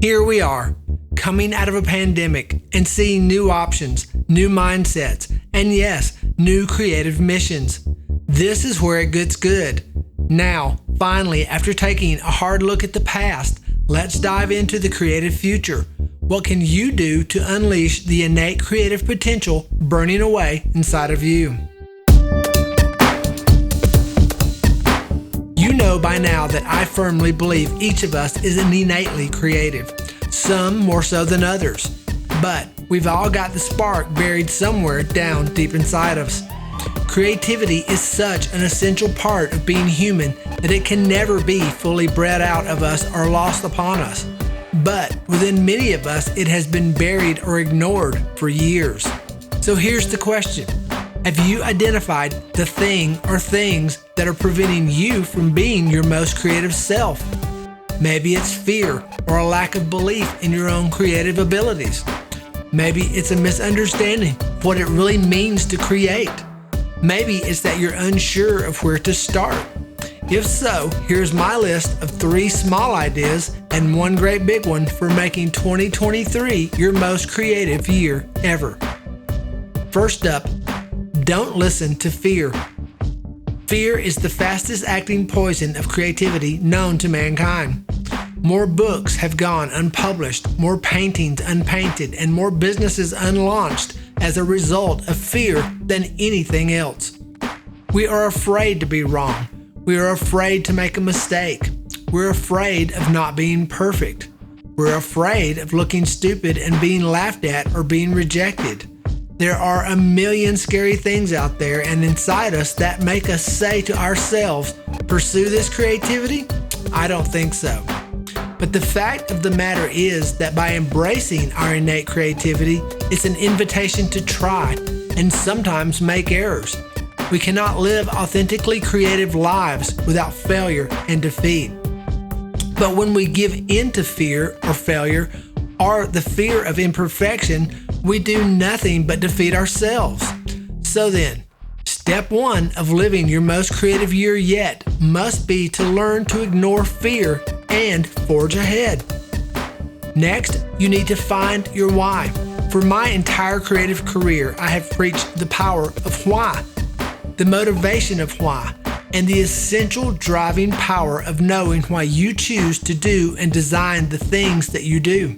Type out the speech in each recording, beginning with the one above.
Here we are, coming out of a pandemic and seeing new options, new mindsets, and yes, new creative missions. This is where it gets good. Now, finally, after taking a hard look at the past, let's dive into the creative future. What can you do to unleash the innate creative potential burning away inside of you? You know by now that I firmly believe each of us is innately creative, some more so than others. But we've all got the spark buried somewhere down deep inside us. Creativity is such an essential part of being human that it can never be fully bred out of us or lost upon us. But within many of us, it has been buried or ignored for years. So here's the question. Have you identified the thing or things that are preventing you from being your most creative self? Maybe it's fear or a lack of belief in your own creative abilities. Maybe it's a misunderstanding of what it really means to create. Maybe it's that you're unsure of where to start. If so, here's my list of 3 small ideas and 1 great big one for making 2023 your most creative year ever. First up, don't listen to fear. Fear is the fastest acting poison of creativity known to mankind. More books have gone unpublished, more paintings unpainted, and more businesses unlaunched as a result of fear than anything else. We are afraid to be wrong. We are afraid to make a mistake. We're afraid of not being perfect. We're afraid of looking stupid and being laughed at or being rejected. There are a million scary things out there and inside us that make us say to ourselves, pursue this creativity? I don't think so. But the fact of the matter is that by embracing our innate creativity, it's an invitation to try and sometimes make errors. We cannot live authentically creative lives without failure and defeat. But when we give in to fear or failure or the fear of imperfection, we do nothing but defeat ourselves. So then, step 1 of living your most creative year yet must be to learn to ignore fear and forge ahead. Next, you need to find your why. For my entire creative career, I have preached the power of why, the motivation of why, and the essential driving power of knowing why you choose to do and design the things that you do.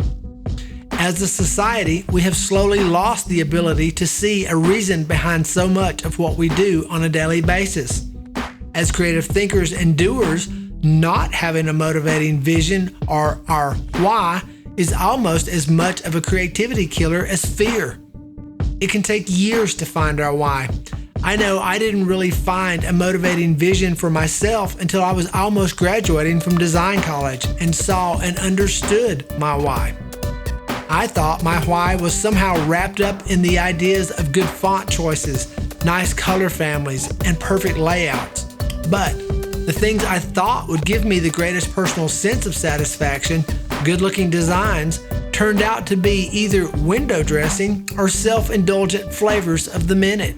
As a society, we have slowly lost the ability to see a reason behind so much of what we do on a daily basis. As creative thinkers and doers, not having a motivating vision or our why is almost as much of a creativity killer as fear. It can take years to find our why. I know I didn't really find a motivating vision for myself until I was almost graduating from design college and saw and understood my why. I thought my why was somehow wrapped up in the ideas of good font choices, nice color families, and perfect layouts. But the things I thought would give me the greatest personal sense of satisfaction, good-looking designs, turned out to be either window dressing or self-indulgent flavors of the minute.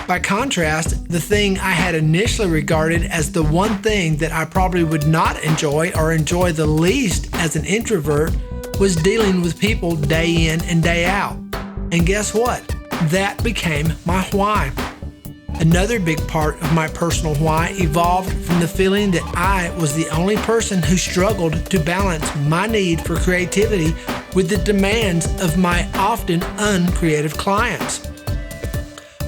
By contrast, the thing I had initially regarded as the one thing that I probably would not enjoy or enjoy the least as an introvert was dealing with people day in and day out. And guess what? That became my why. Another big part of my personal why evolved from the feeling that I was the only person who struggled to balance my need for creativity with the demands of my often uncreative clients.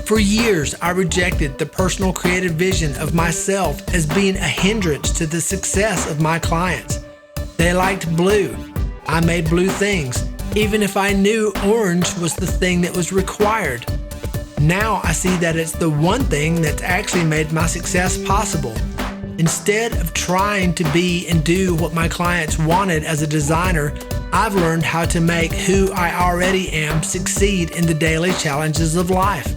For years, I rejected the personal creative vision of myself as being a hindrance to the success of my clients. They liked blue. I made blue things, even if I knew orange was the thing that was required. Now I see that it's the one thing that's actually made my success possible. Instead of trying to be and do what my clients wanted as a designer, I've learned how to make who I already am succeed in the daily challenges of life.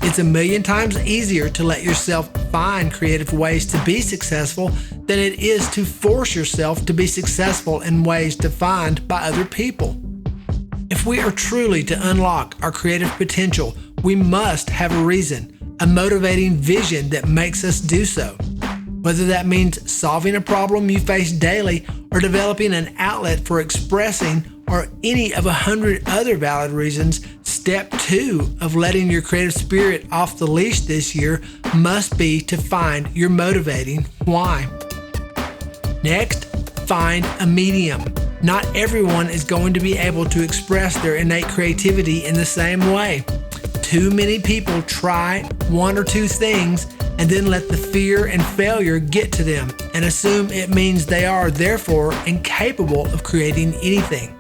It's a million times easier to let yourself find creative ways to be successful than it is to force yourself to be successful in ways defined by other people. If we are truly to unlock our creative potential, we must have a reason, a motivating vision that makes us do so. whether that means solving a problem you face daily or developing an outlet for expressing or any of 100 other valid reasons. Step 2 of letting your creative spirit off the leash this year must be to find your motivating why. Next, find a medium. Not everyone is going to be able to express their innate creativity in the same way. Too many people try one or two things and then let the fear and failure get to them and assume it means they are therefore incapable of creating anything.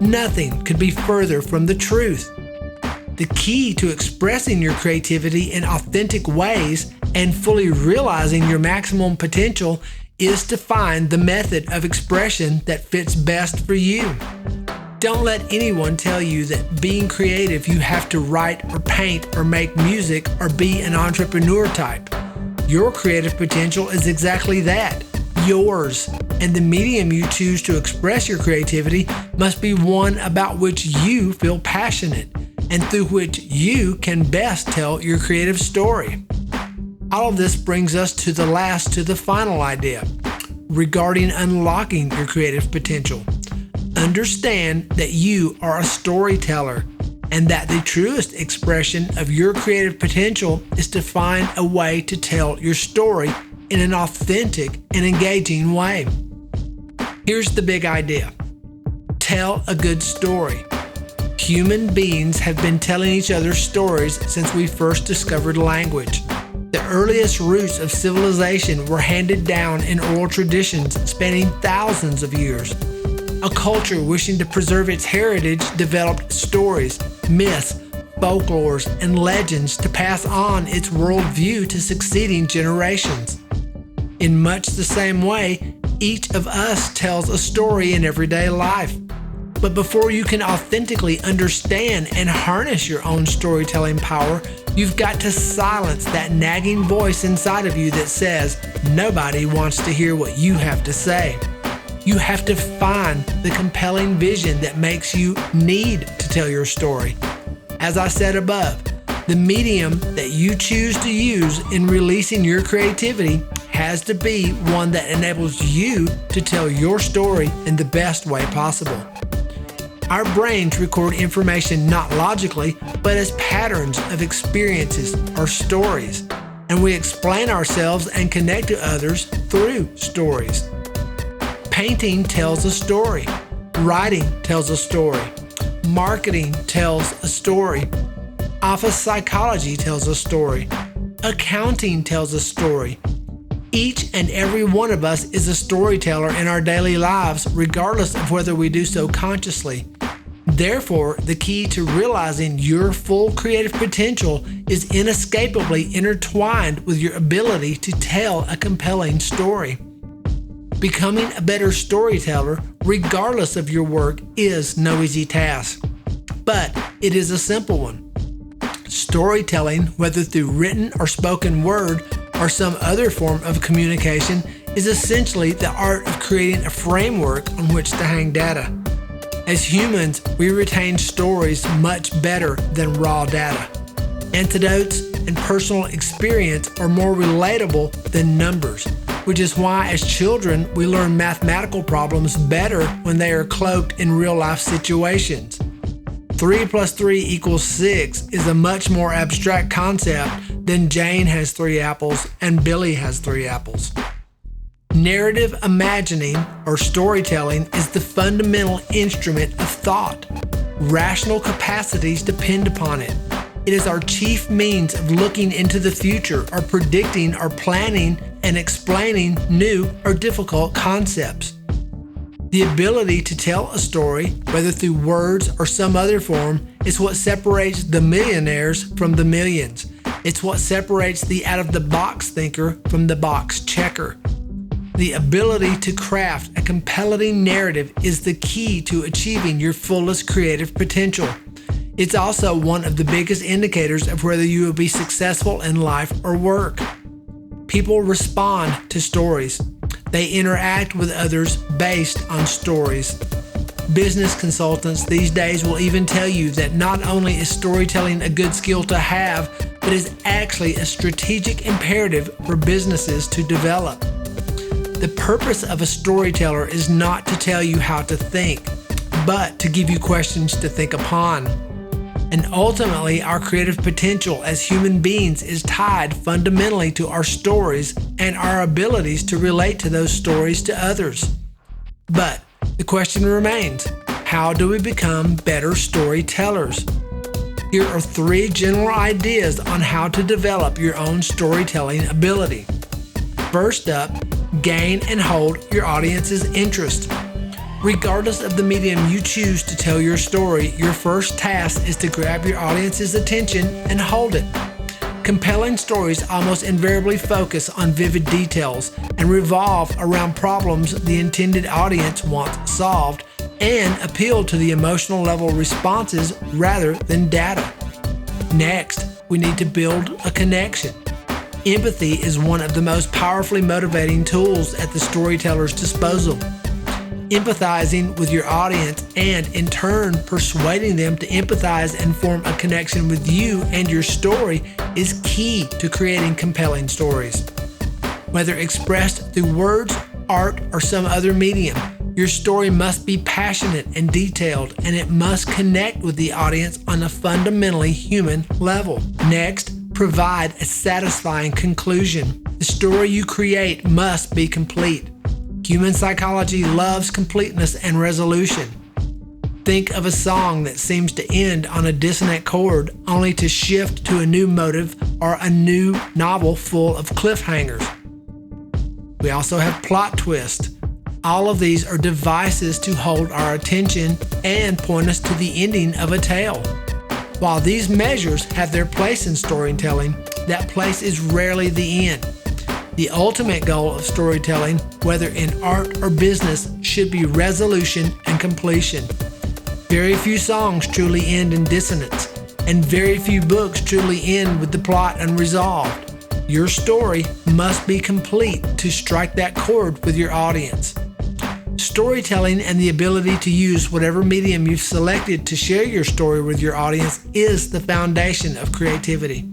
Nothing could be further from the truth. The key to expressing your creativity in authentic ways and fully realizing your maximum potential is to find the method of expression that fits best for you. Don't let anyone tell you that being creative you have to write or paint or make music or be an entrepreneur type. Your creative potential is exactly that, yours, and the medium you choose to express your creativity must be one about which you feel passionate and through which you can best tell your creative story. All of this brings us to the final idea regarding unlocking your creative potential. Understand that you are a storyteller and that the truest expression of your creative potential is to find a way to tell your story in an authentic and engaging way. Here's the big idea. Tell a good story. Human beings have been telling each other stories since we first discovered language. The earliest roots of civilization were handed down in oral traditions spanning thousands of years. A culture wishing to preserve its heritage developed stories, myths, folklores, and legends to pass on its worldview to succeeding generations. In much the same way, each of us tells a story in everyday life. But before you can authentically understand and harness your own storytelling power, you've got to silence that nagging voice inside of you that says, nobody wants to hear what you have to say. You have to find the compelling vision that makes you need to tell your story. As I said above, the medium that you choose to use in releasing your creativity has to be one that enables you to tell your story in the best way possible. Our brains record information not logically, but as patterns of experiences or stories, and we explain ourselves and connect to others through stories. Painting tells a story. Writing tells a story. Marketing tells a story. Office psychology tells a story. Accounting tells a story. Each and every one of us is a storyteller in our daily lives, regardless of whether we do so consciously. Therefore, the key to realizing your full creative potential is inescapably intertwined with your ability to tell a compelling story. Becoming a better storyteller, regardless of your work, is no easy task, but it is a simple one. Storytelling, whether through written or spoken word or some other form of communication, is essentially the art of creating a framework on which to hang data. As humans, we retain stories much better than raw data. Anecdotes and personal experience are more relatable than numbers, which is why as children we learn mathematical problems better when they are cloaked in real-life situations. 3 + 3 = 6 is a much more abstract concept than Jane has 3 apples and Billy has 3 apples. Narrative imagining or storytelling is the fundamental instrument of thought. Rational capacities depend upon it. It is our chief means of looking into the future or predicting or planning and explaining new or difficult concepts. The ability to tell a story, whether through words or some other form, is what separates the millionaires from the millions. It's what separates the out-of-the-box thinker from the box checker. The ability to craft a compelling narrative is the key to achieving your fullest creative potential. It's also one of the biggest indicators of whether you will be successful in life or work. People respond to stories. They interact with others based on stories. Business consultants these days will even tell you that not only is storytelling a good skill to have, but is actually a strategic imperative for businesses to develop. The purpose of a storyteller is not to tell you how to think, but to give you questions to think upon. And ultimately, our creative potential as human beings is tied fundamentally to our stories and our abilities to relate to those stories to others. But the question remains, how do we become better storytellers? Here are 3 general ideas on how to develop your own storytelling ability. First up, gain and hold your audience's interest. Regardless of the medium you choose to tell your story, your first task is to grab your audience's attention and hold it. Compelling stories almost invariably focus on vivid details and revolve around problems the intended audience wants solved and appeal to the emotional level responses rather than data. Next, we need to build a connection. Empathy is one of the most powerfully motivating tools at the storyteller's disposal. Empathizing with your audience and, in turn, persuading them to empathize and form a connection with you and your story is key to creating compelling stories. Whether expressed through words, art, or some other medium, your story must be passionate and detailed, and it must connect with the audience on a fundamentally human level. Next, provide a satisfying conclusion. The story you create must be complete. Human psychology loves completeness and resolution. Think of a song that seems to end on a dissonant chord only to shift to a new motive or a new novel full of cliffhangers. We also have plot twists. All of these are devices to hold our attention and point us to the ending of a tale. While these measures have their place in storytelling, that place is rarely the end. The ultimate goal of storytelling, whether in art or business, should be resolution and completion. Very few songs truly end in dissonance, and very few books truly end with the plot unresolved. Your story must be complete to strike that chord with your audience. Storytelling and the ability to use whatever medium you've selected to share your story with your audience is the foundation of creativity.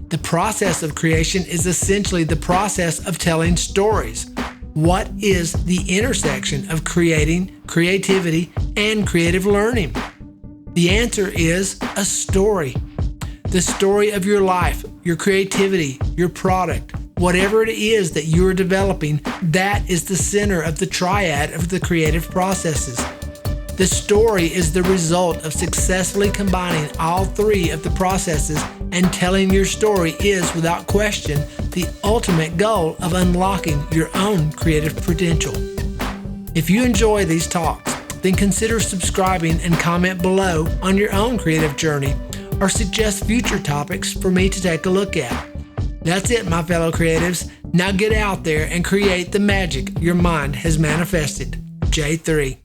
The process of creation is essentially the process of telling stories. What is the intersection of creating, creativity, and creative learning? The answer is a story. The story of your life, your creativity, your product, whatever it is that you are developing, that is the center of the triad of the creative processes. The story is the result of successfully combining all 3 of the processes, and telling your story is, without question, the ultimate goal of unlocking your own creative potential. If you enjoy these talks, then consider subscribing and comment below on your own creative journey, or suggest future topics for me to take a look at. That's it, my fellow creatives. Now get out there and create the magic your mind has manifested. J3.